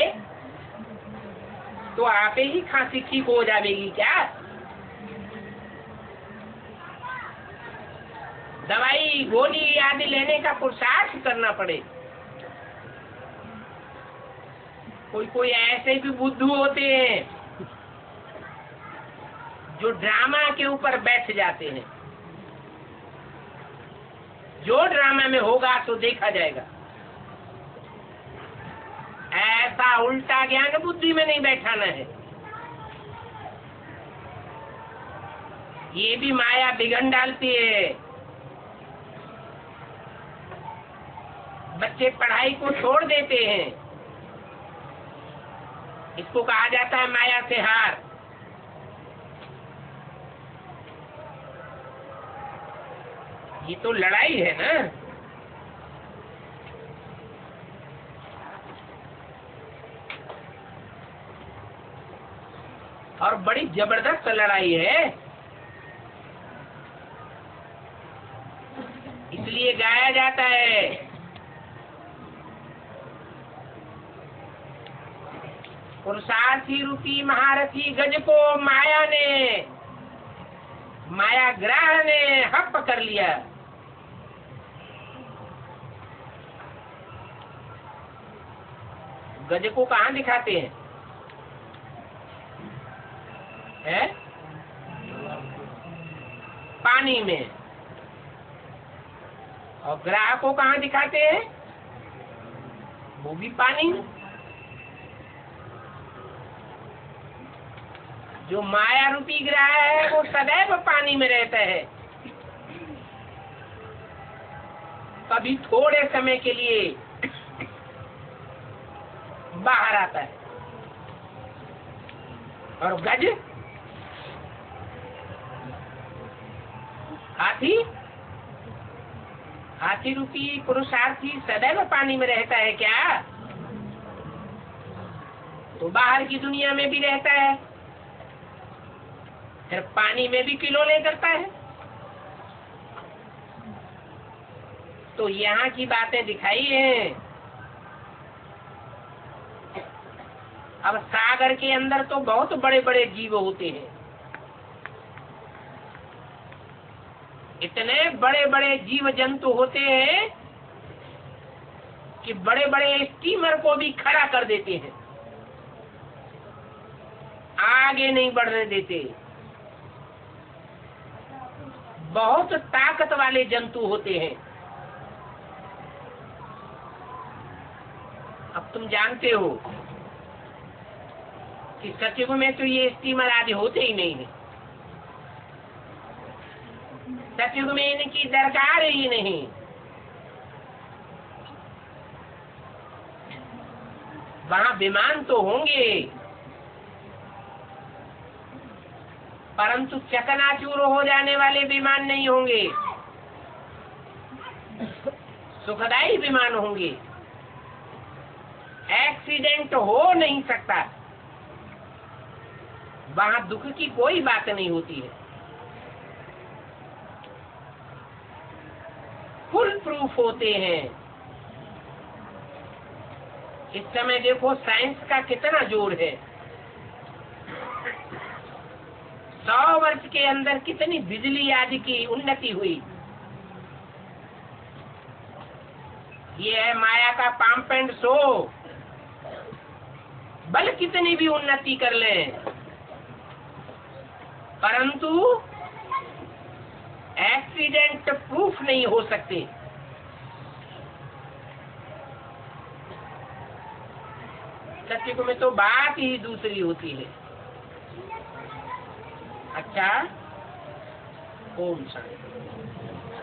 तो आपे ही खांसी ठीक हो जाएगी क्या? दवाई गोली आदि लेने का पुरुषार्थ करना पड़े। कोई कोई ऐसे भी बुद्धू होते हैं जो ड्रामा के ऊपर बैठ जाते हैं, जो ड्रामा में होगा तो देखा जाएगा। ऐसा उल्टा ज्ञान बुद्धि में नहीं बैठाना है। ये भी माया बिगड़ डालती है। बच्चे पढ़ाई को छोड़ देते हैं, इसको कहा जाता है माया से हार। ये तो लड़ाई है ना। और बड़ी जबरदस्त लड़ाई है। इसलिए गाया जाता है, पुरुषार्थी रूपी महारथी गज को माया ने, माया ग्रह ने हप कर लिया। गज को कहाँ दिखाते हैं? है पानी में। और ग्रह को कहाँ दिखाते हैं? वो भी पानी में। जो माया रूपी ग्रह है वो सदैव पानी में रहता है, कभी थोड़े समय के लिए बाहर आता है। और गज हाथी, हाथी रूपी पुरुषार्थी सदैव पानी में रहता है क्या? तो बाहर की दुनिया में भी रहता है, फिर पानी में भी किलोले करता है। तो यहाँ की बातें दिखाई हैं। अब सागर के अंदर तो बहुत बड़े बड़े जीव होते हैं, इतने बड़े बड़े जीव जंतु होते हैं कि बड़े बड़े स्टीमर को भी खड़ा कर देते हैं, आगे नहीं बढ़ने देते। बहुत ताकत वाले जंतु होते हैं। अब तुम जानते हो कि सतयुग में तो ये स्टीमर आदि होते ही नहीं है। सतयुग में इनकी दरकार ही नहीं। वहां विमान तो होंगे, परंतु चकनाचूर हो जाने वाले विमान नहीं होंगे, सुखदायी विमान होंगे। एक्सीडेंट हो नहीं सकता, वहां दुख की कोई बात नहीं होती है। फुल प्रूफ होते हैं। इस समय देखो साइंस का कितना जोर है। 100 वर्ष के अंदर कितनी बिजली आदि की उन्नति हुई। ये है माया का पंप एंड शो। बल कितनी भी उन्नति कर लें, परंतु एक्सीडेंट प्रूफ नहीं हो सकते। सतयुग में तो बात ही दूसरी होती है। अच्छा, ओम शांति।